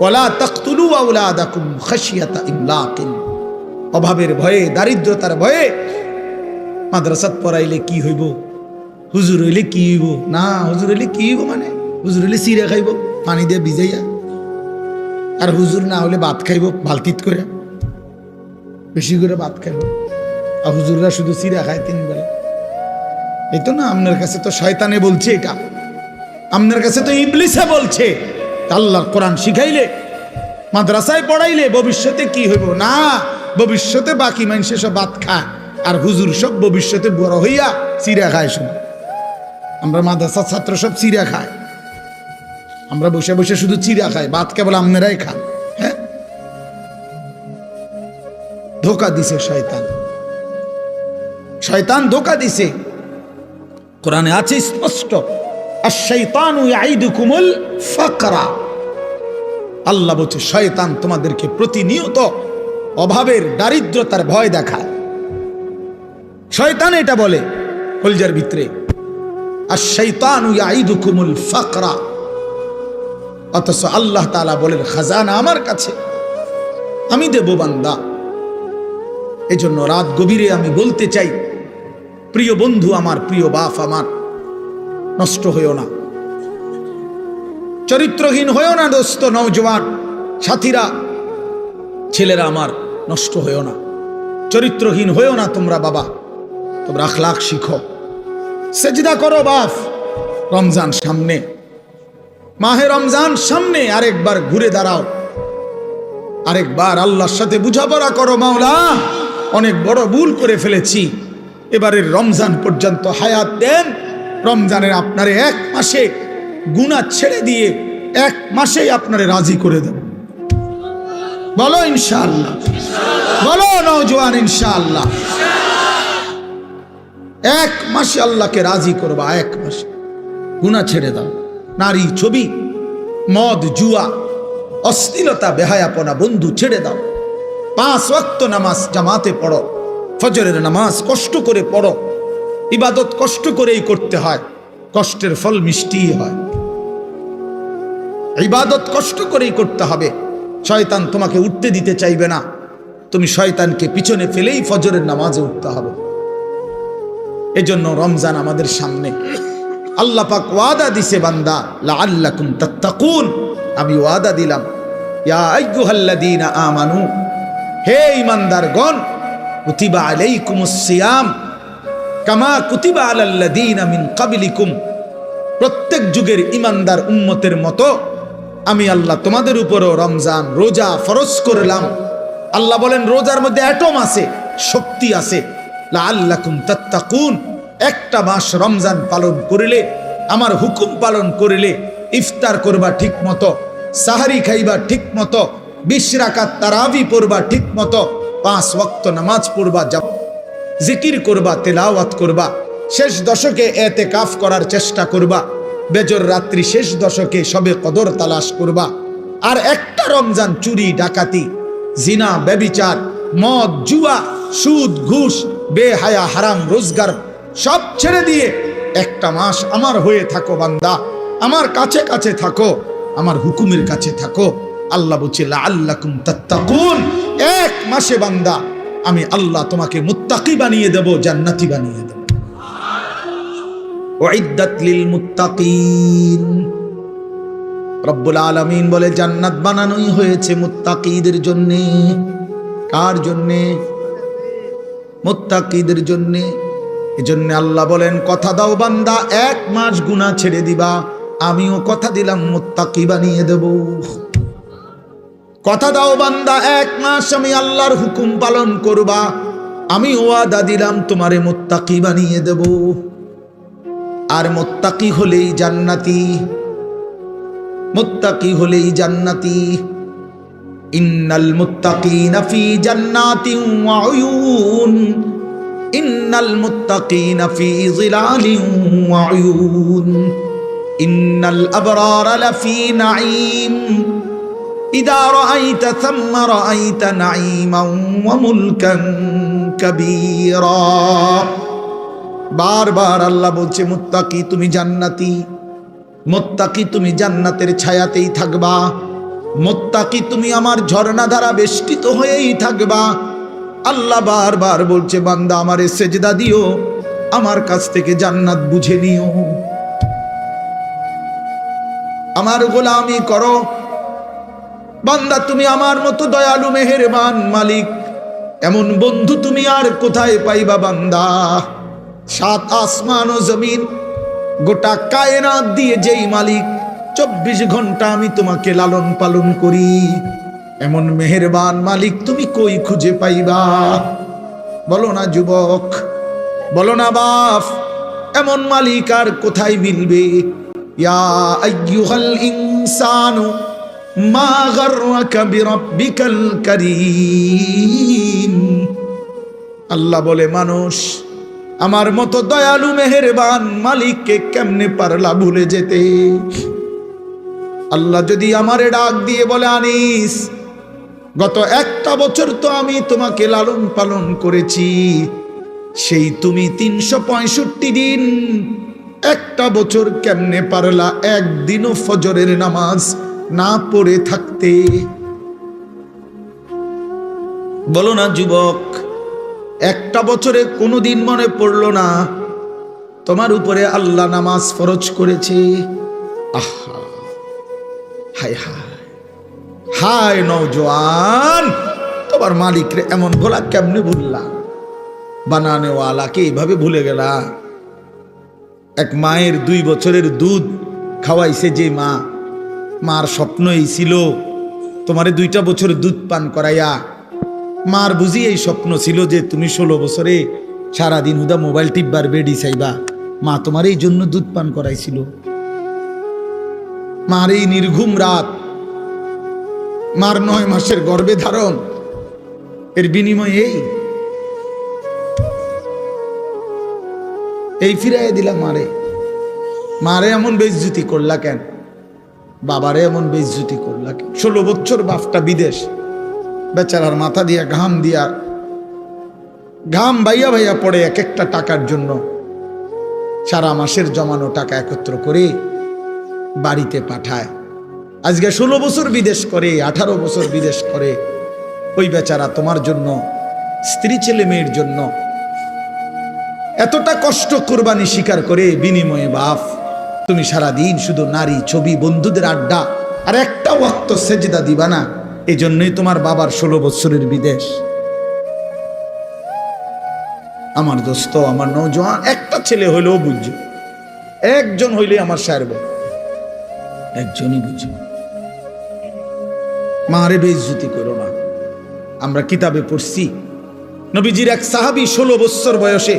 ওয়ালা তাকতুলু আওলাদাকুম খাশিয়াতা ইমলাকিন। অভাবের ভয়ে, দারিদ্রতার ভয়ে মাদ্রাসাত পড়াইলে কি হইব, হুজুর হইলে কি হইব, না হুজুর হইলে কি হইব, মানে হুজুর হইলে চিড়া খাইব পানি দিয়ে ভিজাইয়া, আর হুজুর না হলে ভাত খাইব বালতিত করে, বেশি করে ভাত খাইব। আর হুজুররা শুধু চিড়া খায় 3 বেলা। এই তো না, আপনার কাছে তো শয়তানে বলছে, এটা আপনার কাছে তো ইবলিসে বলছে। আল্লাহর কোরআন শিখাইলে, মাদ্রাসায় পড়াইলে ভবিষ্যতে কি হইব, না ভবিষ্যতে বাকি মানুষে সব ভাত খায়, আর হুজুর সব ভবিষ্যতে বড় হইয়া চিড়া খায়। শুধু আমরা মাদ্রাসার ছাত্র সব চিড়া খায়, আমরা বসে বসে শুধু চিড়া খাই, ভাত কেবল আপনারাই খান। হ্যাঁ, ধোকা দিছে শয়তান, শয়তান ধোকা দিছে। কোরআনে আছে স্পষ্ট, আশ-শাইতানু ইয়াইদুকুমুল ফাকরা। আল্লাহ বলছে শয়তান তোমাদেরকে প্রতিনিয়ত অভাবের, দারিদ্রতার ভয় দেখায়। শয়তান এটা বলে কলজার ভিতরে, আশ-শাইতানু ইয়াইদুকুমুল ফাকরা। অথচ আল্লাহ তাআলা বলেন খাজানা আমার কাছে, আমি দেব বান্দা। এজন্য রাত গভীরে আমি বলতে চাই, প্রিয় বন্ধু আমার, প্রিয় বাপ আমার, নষ্ট হইও না, চরিত্রহীন হইও না দোস্ত, নওজওয়ান সাথীরা, ছেলেরা আমার, নষ্ট হইও না, চরিত্রহীন হইও না তোমরা। বাবা, তোমরা আখলাক শিখো, সেজদা করো। বাপ, রমজান সামনে, মাহে রমজান সামনে, আরেকবার ঘুরে দাঁড়াও, আরেকবার আল্লাহর সাথে বুঝাপড়া করো। মাওলা, অনেক বড় ভুল করে ফেলেছি, এবারের রমজান পর্যন্ত হায়াত দেন। রমজানের আপনারে 1 মাসে গুনাহ ছেড়ে দিয়ে 1 মাসেই আপনারে রাজি করে দেব। বলো ইনশাআল্লাহ, বলো নওজওয়ান ইনশাআল্লাহ। 1 মাসে আল্লাহকে রাজি করবা, 1 মাসে গুনাহ ছেড়ে দাও। নারী, ছবি, মদ, জুয়া, অশ্লীলতা, বেহায়াপনা বন্ধু ছেড়ে দাও। 5 ওয়াক্ত নামাজ জামাতে পড়ো, ফজরের নামাজ কষ্ট করে পড়ো। ইবাদত কষ্ট করেই করতে হয়, কষ্টের ফল মিষ্টি হয়। ইবাদত কষ্ট করেই করতে হবে। শয়তান তোমাকে উঠতে দিতে চাইবে না, তুমি শয়তানকে পিছনে ফেলেই ফজরের নামাজে উঠতে হবে। এজন্য রমজান আমাদের সামনে। আল্লাহ পাক ওয়াদা দিছে বান্দা লাআল্লাকুম তাত্তাকুন, আমি ওয়াদা দিলাম ইয়া আইয়ুহাল্লাযীনা আমানু, হে ঈমানদারগণ, কুতিবা আলাইকুমুস সিয়াম কামা কুতিবা আলাল্লাযীনা মিন ক্বাবলিকুম, প্রত্যেক যুগের ঈমানদার উম্মতের মতো আমি আল্লাহ তোমাদের উপরও রমজান রোজা ফরজ করলাম। আল্লাহ বলেন রোজার মধ্যে অ্যাটম আছে, শক্তি আছে। লাআল্লাকুম তাত্তাকুন, একটা মাস রমজান পালন করিলে, আমার হুকুম পালন করিলে, ইফতার করবা ঠিক মতো, সাহারি খাইবা ঠিক মতো, 20 রাকাত তারাবি পড়বা ঠিক মতো, 5 ওয়াক্ত নামাজ পড়বা, জিকির করবা, তেলাওয়াত করবা, শেষ দশকে এতেকাফ করার চেষ্টা করবা, বেজর রাত্রি শেষ দশকে সবে কদর তালাশ করবা। আর একটা রমজান চুরি ডাকাতি, জিনা, ব্যভিচার, মদ, জুয়া, সুদ, ঘুষ, বেহায়া, হারাম রোজগার সব ছেড়ে দিয়ে একটা মাস আমার হয়ে থাকো বান্দা, আমার কাছে কাছে থাকো, আমার হুকুমের কাছে থাকো। আল্লাহ বলছে লাআল্লাকুম তাত্তাকুন, এক মাসে বান্দা আমি আল্লাহ তোমাকে মুত্তাকি বানিয়ে দেব, জান্নাতি বানিয়ে দেব। উইদ্দাত লিল মুত্তাকিন, রব্বুল আলামিন বলে জান্নাত বানানোই হয়েছে মুত্তাকিদের জন্য। কার জন্য? মুত্তাকিদের জন্য। এজন্য আল্লাহ বলেন কথা দাও বান্দা, 1 মাস গুনাহ ছেড়ে দিবা, আমিও কথা দিলাম মুত্তাকি বানিয়ে দেব। কথা দাও বান্দা, 1 মাস আমি আল্লাহর হুকুম পালন করবা, আমি ওয়াদা দিলাম তোমারে মুত্তাকি বানিয়ে দেব। আর মুত্তাকি হলেই জান্নাতি, মুত্তাকি হলেই জান্নাতি। ইন্নাল মুত্তাকিনা ফি জান্নাতিন ওয়া উয়ুন, ইন্নাল মুত্তাকিনা ফি যিলালিন ওয়া উয়ুন, ইন্নাল আবরারা লাফি নাঈম, ইযা রাআইতা থাম্মা রাআইতা নাঈমান ওয়া মুলকান কাবীরা। বারবার আল্লাহ বলছে মুত্তাকি তুমি জান্নাতি, মুত্তাকি তুমি জান্নাতের ছায়াতেই থাকবা, মুত্তাকি তুমি আমার ঝর্ণা ধারা বেষ্টিত হয়েই থাকবা। আল্লাহ বারবার বলছে বান্দা আমারে সেজদা দিও, আমার কাছ থেকে জান্নাত বুঝে নিও, আমার গোলামি করো। বান্দা তুমি আমার মতো দয়ালু মেহেরবান মালিক, এমন বন্ধু তুমি আর কোথায় পাইবা বান্দা? 7 আসমান ও জমিন, গোটা কায়নাত দিয়ে যেই মালিক, 24 ঘন্টা আমি তোমাকে লালন পালন করি, এমন মেহেরবান মালিক তুমি কই খুঁজে পাইবা? বলো না যুবক, বলো না বাপ, এমন মালিক আর কোথায় মিলবে? ইয়া আইয়ুহাল ইনসানু মা গাররাকা বিরাব্বিকাল কারীম। আল্লাহ বলে মানুষ আমার মতো দয়ালু মেহেরবান মালিককে কেমনে পারলা ভুলে যেতে? আল্লাহ যদি আমারে ডাক দিয়ে বলে আনিস, গত 1টা বছর তো আমি তোমাকে লালন পালন করেছি, সেই তুমি 365 দিন, 1টা বছর কেমনে পারলা একদিনও ফজরের নামাজ না পড়ে থাকতে? বলো না যুবক, 1টা বছরে কোনোদিন মনে পড়লো না তোমার উপরে আল্লাহ নামাজ ফরজ করেছে? আহা, হায় হায় হায় নওজোয়ান, তোমার মালিকরে এমন ভোলা কেমনে ভুললা? বানানেওয়ালাকে এইভাবে ভুলে গেলা? এক মায়ের 2 বছরের দুধ খাওয়াইছে যে মা, মার স্বপ্ন এই ছিল তোমারে 2টা বছর দুধ পান করাইয়া। মার বুঝি এই স্বপ্ন ছিল যে তুমি 16 বছরে সারাদিন হুদা মোবাইল টিপবার বেডি চাইবা, মা তোমার এই জন্য দুধ পান করাইছিল। মার এই নির্ঘুম রাত, মার 9 মাসের গর্ভে ধারণ, এর বিনিময়ে এই ফিরাইয়া দিলা মারে। মারে এমন বেইজ্জতি করলা কেন? বাবারে এমন বেইজ্জতি করলা কেন? 16 বছর বাপটা বিদেশ, বেচারার মাথা দিয়া ঘাম বাইয়া বাইয়া পড়ে এক একটা টাকার জন্য। সারা মাসের জমানো টাকা একত্র করে বাড়িতে পাঠায়। আজকে 16 বছর বিদেশ করে, 18 বছর বিদেশ করে। ওই বেচারা তোমার জন্য, স্ত্রী ছেলে মেয়ের জন্য এতটা কষ্ট কোরবানি স্বীকার করে বিনিময়ে বাপ তুমি সারাদিন শুধু নারী ছবি বন্ধুদের আড্ডা আর একটা ওয়াক্ত সেজদা দিবা না। এই জন্যই তোমার বাবার 16 বছরের বিদেশ। আমার দোস্ত, আমার নওজোয়ান, একটা ছেলে হইলেও বুঝছো, একজন হইলে আমার সারব, একজনই বুঝো। মারে বেইজ্জতি করো না। আমরা কিতাবে পড়ছি নবীজির এক সাহাবী 16 বছর বয়সে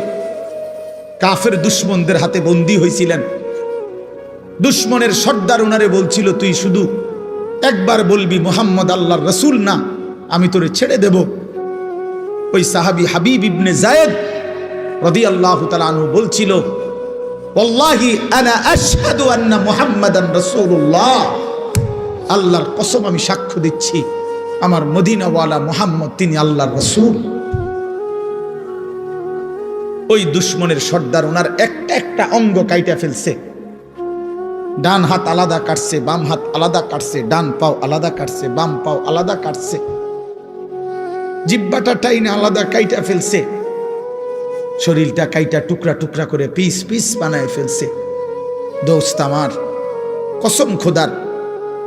কাফের দুশমনদের হাতে বন্দী হয়েছিলেন। দুশমনের সর্দার ওনারে বলছিল, তুই শুধু একবার বলবি মুহাম্মদ আল্লাহর রাসূল না, আমি তোরে ছেড়ে দেব। ওই সাহাবী হাবিব ইবনে যায়েদ রাদিয়াল্লাহু তাআলা আনহু বলছিল, ওয়াল্লাহি আনা আশহাদু আন্না মুহাম্মাদান রাসূলুল্লাহ, আল্লাহর কসম আমি সাক্ষ্য দিচ্ছি আমার মদিনাওয়ালা মুহাম্মদ তিনি আল্লাহর রাসূল। ওই দুশমনের সর্দার ওনার একটা একটা অঙ্গ কাইটা ফেলছে। ডান হাত আলাদা কাটছে, বাম হাত আলাদা কাটছে, ডান পাও আলাদা কাটছে, বাম পাও আলাদা কাটছে, জিহ্বাটা টাইনে আলাদা কাইটা ফেলছে, শরীরটা কাইটা টুকরা টুকরা করে পিস পিস বানায় ফেলছে। দোস্ত আমার, কসম খোদার,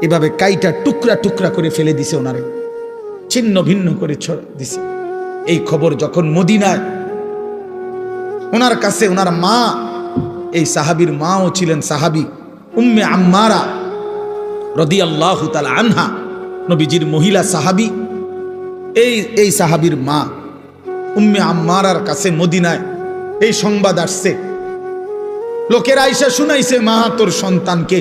এভাবে কাইটা টুকরা টুকরা করে ফেলে দিছে, ওনারে ছিন্ন ভিন্ন করে দিছে। এই খবর যখন মদিনায় ওনার কাছে ওনার মা, এই সাহাবীর মাও ছিলেন সাহাবী উম্মে আম্মারা রাদিয়াল্লাহু তাআলা আনহা, নবীজির মহিলা সাহাবী। এই সাহাবীর মা উম্মে আম্মারার কাছে মদিনায় এই সংবাদ আসছে। লোকেরা আইসা শুনাইছে, মা তোর সন্তানকে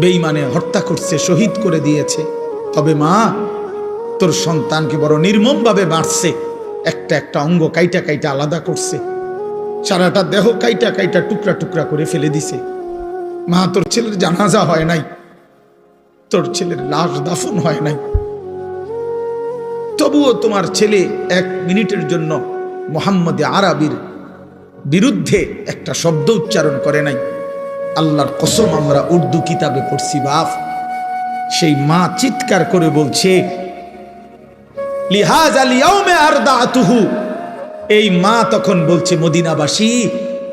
বেঈমানে হত্যা করছে, শহীদ করে দিয়েছে। তবে মা তোর সন্তানকে বড় নির্মমভাবে মারছে, একটা একটা অঙ্গ কাইটা কাইটা আলাদা করছে, সারাটা দেহ কাইটা কাইটা টুকরা টুকরা করে ফেলে দিছে। মা তোর ছেলের জানাজা হয় নাই, তোর ছেলের লাশ দাফন হয় নাই, তবুও তোমার ছেলে 1 মিনিটের জন্য মুহাম্মদ আরবির বিরুদ্ধে একটা শব্দ উচ্চারণ করে নাই। আল্লাহর কসম আমরা উর্দু কিতাবে পড়ছি বাপ। সেই মা চিৎকার করে বলছে, লিহাযাল ইয়াউমে আরদাতুহু। এই মা তখন বলছে, মদিনাবাসী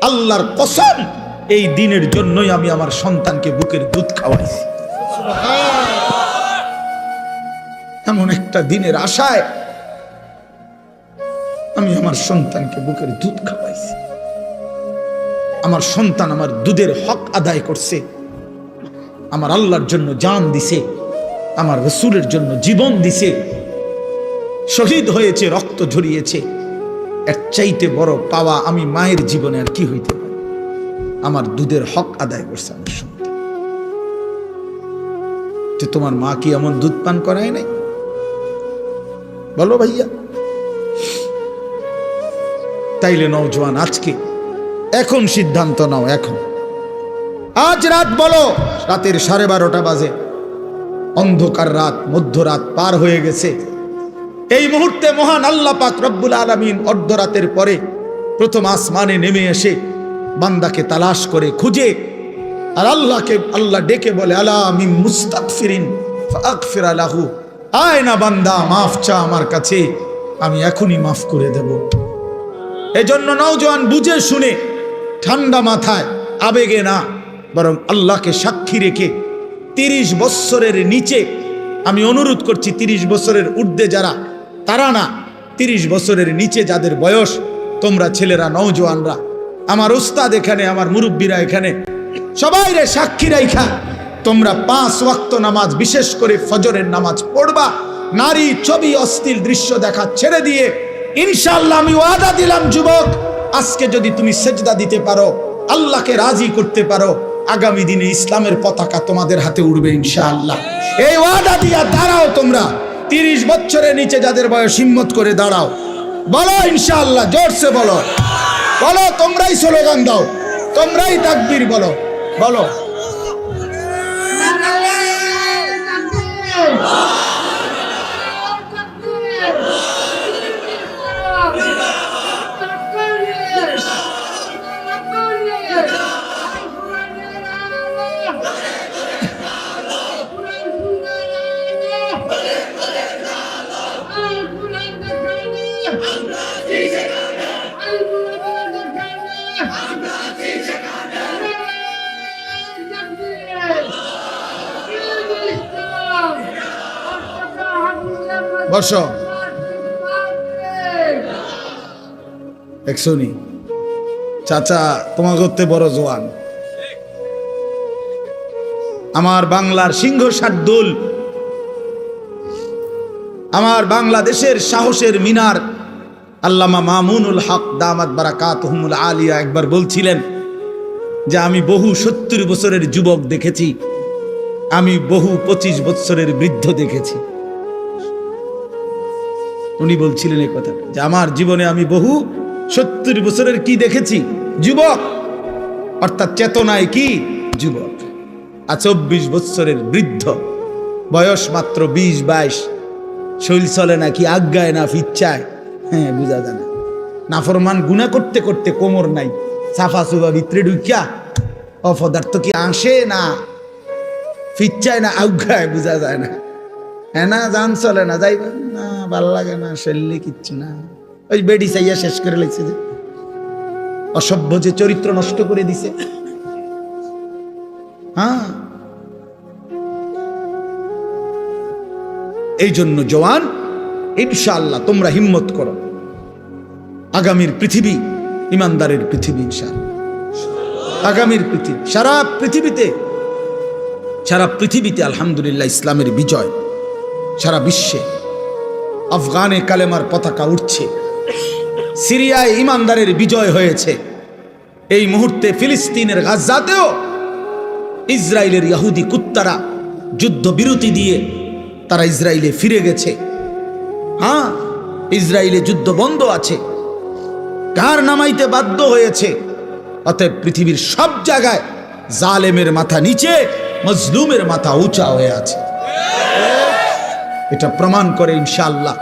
আল্লাহর কসম এই দিনের জন্যই আমি আমার সন্তানকে বুকের দুধ খাওয়াইছি। এমন একটা দিনের আশায় আমি আমার সন্তানকে বুকের দুধ খাওয়াইছি। আমার সন্তান আমার দুধের হক আদায় করছে, আমার আল্লাহর জন্য জান দিছে, আমার রাসূলের জন্য জীবন দিছে, শহীদ হয়েছে, রক্ত ঝরিয়েছে। এর চাইতে বড় পাওয়া আমি মায়ের জীবনে আর কি হইতে পারে? আমার দুধের হক আদায় করছে আমার সন্তান। তো তোমার মা কি এমন দুধ পান করায় নাই? বলো ভাইয়া। তাইলে নওজোয়ান, আজকে এখন সিদ্ধান্ত নাও, এখন আজ রাত বলো, রাতের 12:30 বাজে, অন্ধকার রাত, মধ্যরাত পার হয়ে গেছে। এই মুহূর্তে মহান আল্লাহ পাক রব্বুল আলামিন অর্ধরাতের পরে প্রথম আসমানে নেমে এসে বান্দাকে তালাশ করে খুঁজে, আর আল্লাহ ডেকে বলে, আলা মিন মুস্তাগফিরিন ফাগফির লাহু, আয় না বান্দা, মাফ চা আমার কাছে, আমি এখনই মাফ করে দেব। এজন্য নওজোয়ান বুঝে শুনে ঠান্ডা মাথায়, আবেগে না, বরং আল্লাহকে সাক্ষী রেখে 30 বছরের নিচে, আমি অনুরোধ করছি 30 বছরের ঊর্ধ্বে যারা, তারা না, 30 বছরের নিচে যাদের বয়স, তোমরা ছেলেরা, নওজোয়ানরা, আমার উস্তাদ এখানে, আমার মুরব্বীরা এখানে, সবাই রে সাক্ষী রাইখা তোমরা 5 ওয়াক্ত নামাজ, বিশেষ করে ফজরের নামাজ পড়বা। নারী ছবি অশ্লীল দৃশ্য দেখা ছেড়ে দিয়ে, ইনশাআল্লাহ আমি ওয়াদা দিলাম যুবক, আজকে যদি তুমি সেজদা দিতে পারো, আল্লাহকে রাজি করতে পারো, আগামী দিনে ইসলামের পতাকা তোমাদের হাতে উড়বে ইনশাআল্লাহ। এই ওয়াদা দিয়া দাঁড়াও তোমরা। 30 বছরের নিচে যাদের বয়স, হিম্মত করে দাঁড়াও, বলো ইনশাআল্লাহ, জোরসে বলো, বলো, তোমরাই স্লোগান দাও, তোমরাই তাকবীর বলো, বলো। বসো। একশোনি চাচা তোমার করতে বড় জোয়ান, আমার বাংলার সিংহ শার্দুল, আমার বাংলাদেশের সাহসের মিনার আল্লামা মামুনুল হক দামাত বারাকাতুহুমুল আলিয়া একবার বলছিলেন যে আমি বহু 70 বছরের যুবক দেখেছি, আমি বহু 25 বছরের বৃদ্ধ দেখেছি। উনি বলছিলেন এই কথা যে আমার জীবনে আমি বহু 70 বছরের কি দেখেছি, যুবক, অর্থাৎ চেতনায় কি যুবক, আর 24 বছরের বৃদ্ধ, বয়স মাত্র 20-22, শৈল চলে না কি আজ্ঞায় না ফিচ্ছায়, হ্যাঁ বুঝা যায় না, নাফরমান গুনাহ করতে করতে কোমর নাই, সাফা সুবা ভিতরে ঢুকিয়া অপদার্থ কি আসে না ফিচ্ছায় না আজ্ঞায়, বুঝা যায় না, হ্যাঁ না জান চলে না, যাইবে না, ভাল লাগে না, শরীরে কিচ্ছু না, ওই বেডি চাইয়া শেষ করে লাগছে, যে অসভ্য যে চরিত্র নষ্ট করে দিছে। হ্যাঁ, এই জন্য জওয়ান, ইনশাআল্লাহ তোমরা হিম্মত করো, আগামীর পৃথিবী ইমানদারের পৃথিবী, ইনশাআল্লাহ আগামীর পৃথিবী, সারা পৃথিবীতে আলহামদুলিল্লাহ ইসলামের বিজয়, সারা বিশ্বে আফগানে কালেমার পতাকা উঠছে, সিরিয়ায় ইমানদারের বিজয় হয়েছে, এই মুহূর্তে ফিলিস্তিনের গাজাতেও ইসরায়েলের ইহুদি কুত্তারা যুদ্ধ বিরতি দিয়ে তারা ইসরায়েলে ফিরে গেছে। হ্যাঁ, ইসরায়েলে যুদ্ধ বন্ধ আছে, কার নামাইতে বাধ্য হয়েছে। অতএব পৃথিবীর সব জায়গায় জালেমের মাথা নিচে, মজলুমের মাথা উঁচা হয়ে আছে। এটা প্রমাণ করে ইনশাআল্লাহ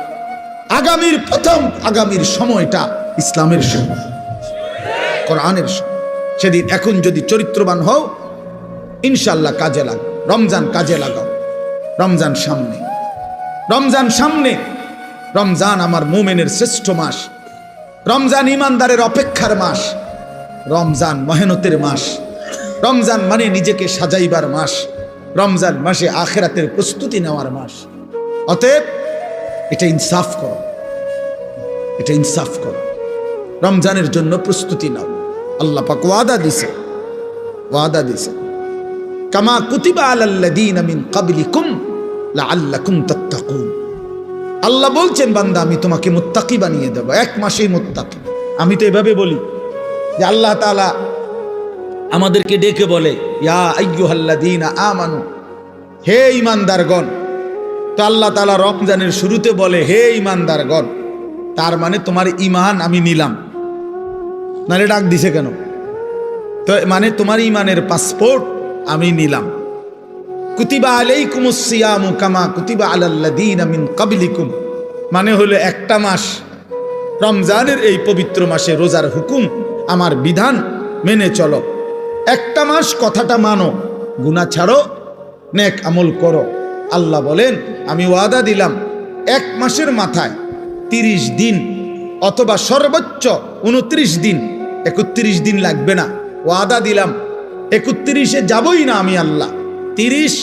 আগামীর সময়টা ইসলামের সময়, কোরআনের সময়। সেদিন এখন যদি চরিত্রবান হও, ইনশাআল্লাহ কাজে লাগাও, রমজান কাজে লাগাও, রমজান সামনে, রমজান আমার মুমিনের শ্রেষ্ঠ মাস, রমজান ইমানদারের অপেক্ষার মাস, রমজান মেহনতের মাস, রমজান মানে নিজেকে সাজাইবার মাস, রমজান মাসে আখিরাতের প্রস্তুতি নেওয়ার মাস। অতএব এটা ইনসাফ করো, রমজানের জন্য প্রস্তুতি নাও। আল্লাহ পাক ওয়াদা দিছে কামা কুতিবা আলাল্লাযীনা মিন ক্বাবলিকুম লাআল্লাকুম তাত্তাকুন। আল্লাহ বলছেন বান্দা আমি তোমাকে মুত্তাকি বানিয়ে দেব, 1 মাসেই মুত্তাকি। আমি তো এভাবে বলি যে আল্লাহ তাআলা আমাদেরকে ডেকে বলে ইয়া আইয়ুহাল্লাযীনা আমানু, হে ঈমানদারগণ। তো আল্লাহ তাআলা রমজানের শুরুতে বলে হে ঈমানদারগণ, তার মানে তোমার ঈমান আমি নিলাম, নারে ডাক দিছে কেন? তো মানে তোমার ঈমানের পাসপোর্ট আমি নিলাম। কুতিবা আলাইকুমুস সিয়ামু কামা কুতিবা আলাল্লাযীনা মিন ক্বাবলিকুম, মানে হলো একটা মাস, রমজানের এই পবিত্র মাসে রোজার হুকুম, আমার বিধান মেনে চলো। একটা মাস কথাটা মানো, গুনাহ ছাড়ো, নেক আমল করো। আল্লাহ বলেন আমি ওয়াদা দিলাম 1 মাসের মাথায় 30 দিন অথবা সর্বোচ্চ 29 দিন, 31 দিন লাগবে না, ওয়াদা দিলাম 31-এ যাবই না আমি আল্লাহ, 30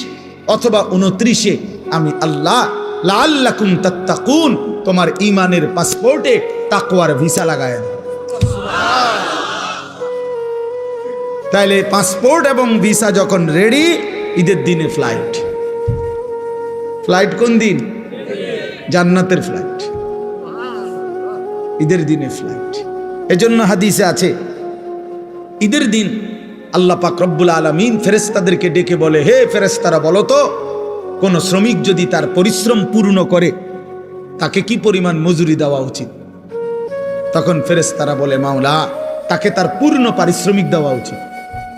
অথবা 29-এ আমি আল্লাহ লাআল্লাকুম তাত্তাকুন, তোমার ঈমানের পাসপোর্টে তাকওয়ার ভিসা লাগায় দাও। তাইলে পাসপোর্ট এবং ভিসা যখন রেডি, ঈদের দিনে ফ্লাইট কোন দিন? জান্নাতের ফ্লাইট, ঈদের দিনে ফ্লাইট। এজন্য হাদিসে আছে ঈদের দিন আল্লাহ পাক রব্বুল আলামিন ফেরেশতাদেরকে ডেকে বলে হে ফেরেশতারা বলো তো, কোন শ্রমিক যদি তার পরিশ্রম পূর্ণ করে তাকে কি পরিমাণ মজুরি দেওয়া উচিত? তখন ফেরেশতারা বলে মাওলা, তাকে তার পূর্ণ পারিশ্রমিক দেওয়া উচিত,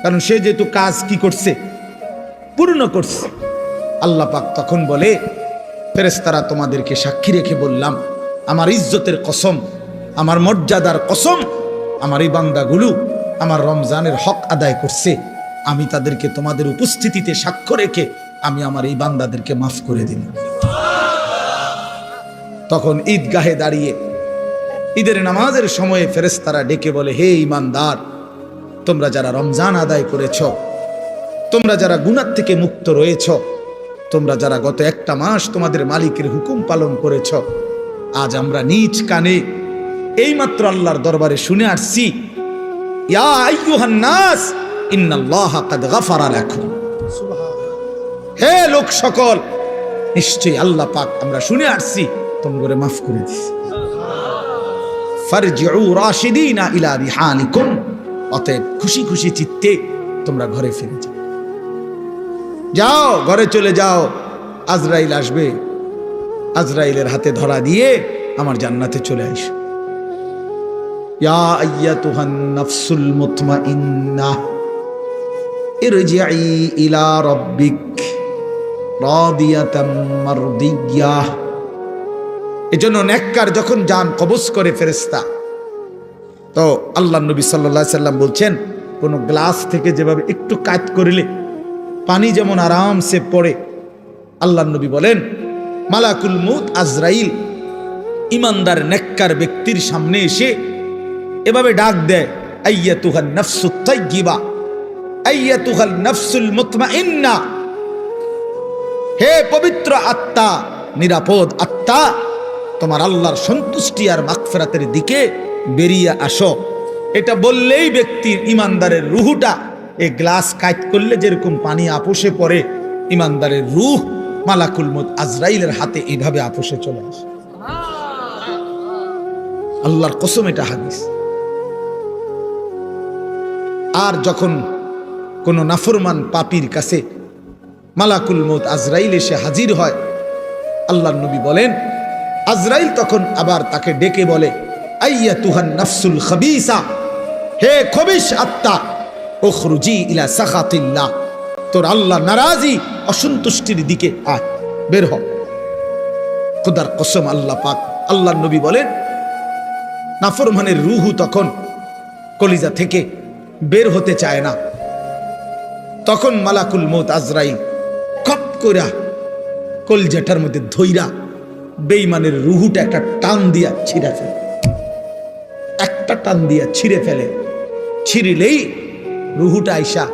কারণ সে যেহেতু কাজ কি করছে, পূর্ণ করছে। আল্লাহ পাক তখন বলে ফেরেশতারা তোমাদেরকে সাক্ষী রেখে বললাম, আমার ইজ্জতের কসম, আমার মর্যাদার কসম, আমার এই বান্দাগুলো আমার রমজানের হক আদায় করছে, আমি তাদেরকে তোমাদের উপস্থিতিতে সাক্ষ্য রেখে আমি আমার এই বান্দাদেরকে মাফ করে দিলাম। তখন ঈদগাহে দাঁড়িয়ে ঈদের নামাজের সময়ে ফেরেশতারা ডেকে বলে হে ঈমানদার, তোমরা যারা রমজান আদায় করেছ, তোমরা যারা গুনাহ থেকে মুক্ত রয়েছ, তোমরা যারা গত একটা মাস তোমাদের মালিকের হুকুম পালন করেছ, আজ আমরা নিজ কানে এইমাত্র আল্লাহর দরবারে শুনে আসছি, ইয়া আইয়ুহান নাস ইন্নাল্লাহা কাদ গাফারা লাকুম। হে লোক সকল, নিশ্চয়ই আল্লাহ পাক আমরা শুনে আসছি তোমরা মাফ করে দিয়েছে। ফারজিউ রাশিদিনা ইলা রিহালিকুম, অতএব খুশি খুশি চিত্তে তোমরা ঘরে ফিরে যাও। যাও, ঘরে চলে যাও। আজরাইল আসবে, আজরাইলের হাতে ধরা দিয়ে আমার জান্নাতে চলে আইসো। ইয়া আইয়াতুহান নাফসুল মুতমাইন্নাহ ইরজিই ইলা রাব্বিক রাদিয়াতাম মারদিয়াহ। এজন্য নেককার যখন জান কবজ করে ফেরেশতা, তো আল্লাহ নবী সাল্লাল্লাহু আলাইহি সাল্লাম বলছেন, কোন গ্লাস থেকে যেভাবে একটু কাট করিলে পানি যেমন আরামসে পড়ে, আল্লাহ নবী বলেন মালাকুল মউত আজরাইল ইমানদার নেককার ব্যক্তির সামনে এসে এভাবে ডাক দেয়, আইয়াতুহান নাফসুত তাইয়্যিবা আইয়াতুহাল নাফসুল মুতমাইন্না, হে পবিত্র আত্মা, নিরাপদ আত্মা, তোমার আল্লাহর সন্তুষ্টি আর মাগফিরাতের দিকে বেরিয়ে আসো। এটা বললেই ব্যক্তির ইমানদারের রুহটা এই গ্লাস কাট করলে যেরকম পানি আপোষে পড়ে, ইমানদারের রুহ মালাকুল মউত আজরাইলের হাতে এইভাবে আপোষে চলে আসে। আল্লাহর কসম, এটা হাদিস। আর যখন কোন নাফরমান পাপীর কাছে মালাকুল মউত আজরাইল এসে হাজির হয়, আল্লাহর নবী বলেন আজরাইল তখন আবার তাকে ডেকে বলে, আইয়াতুহান নাফসুল খাবিসা, হে খবিশ আত্মা, উখরুজি ইলা সাখাতিল্লাহ, তোর আল্লাহ নারাজি অসন্তুষ্টির দিকে আয়, বের হ। খোদার কসম, আল্লাহ পাক, আল্লাহর নবী বলেন নাফরমানের রূহ তখন কলিজা থেকে বের হতে চায় না। তখন মালাকুল মউত আজরাইল কপ কইরা কলিজাটার মধ্যে ধইরা বেঈমানের রূহটা একটা টান দিয়া ছিঁড়ে ফেলে, একটা টান দিয়া ছিঁড়ে ফেলে। ছিঁড়িলেই রূহটা আইসা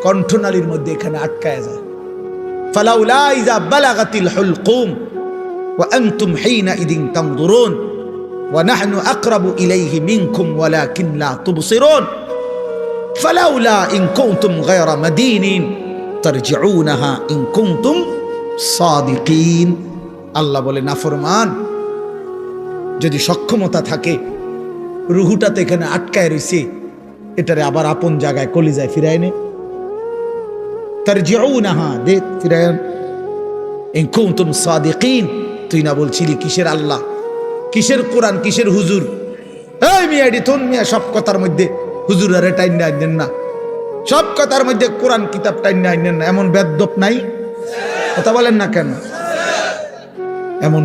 কণ্ঠনালীর মধ্যে এখানে আটকায় যায়। ফালাউলা ইযা বালাগাতিল হুলকুম ওয়া আনতুম হিনা ইদিন তানজুরুন ওয়া নাহনু আকরাবু ইলাইহি মিনকুম ওয়ালাকিন লা তুবসিরুন ফালাউলা ইন কুনতুম গায়রা মাদিনিন তারজিউনাহা ইন কুনতুম সাদিকিন। আল্লাহ বলে, নাফরমান যদি সক্ষমতা থাকে, রুহুটাতে এখানে আটকায় রয়েছে, এটারে আবার আপন জায়গায় কলিজায় ফিরায় নে, তারজিউনাহা, দে ফিরায়, ইন কুনতুম সাদিকিন। তুই না বলছিলি কিসের আল্লাহ, কিসের কোরআন, কিসের হুজুর? এই মিয়া, এডি থুন মিয়া, সব কথার মধ্যে হুজুর আরে টাইন আইনেন না, সব কথার মধ্যে কোরআন কিতাব টাইন আইনেন না, এমন বেদ্যপ নাই? কথা বলেন না কেন? এমন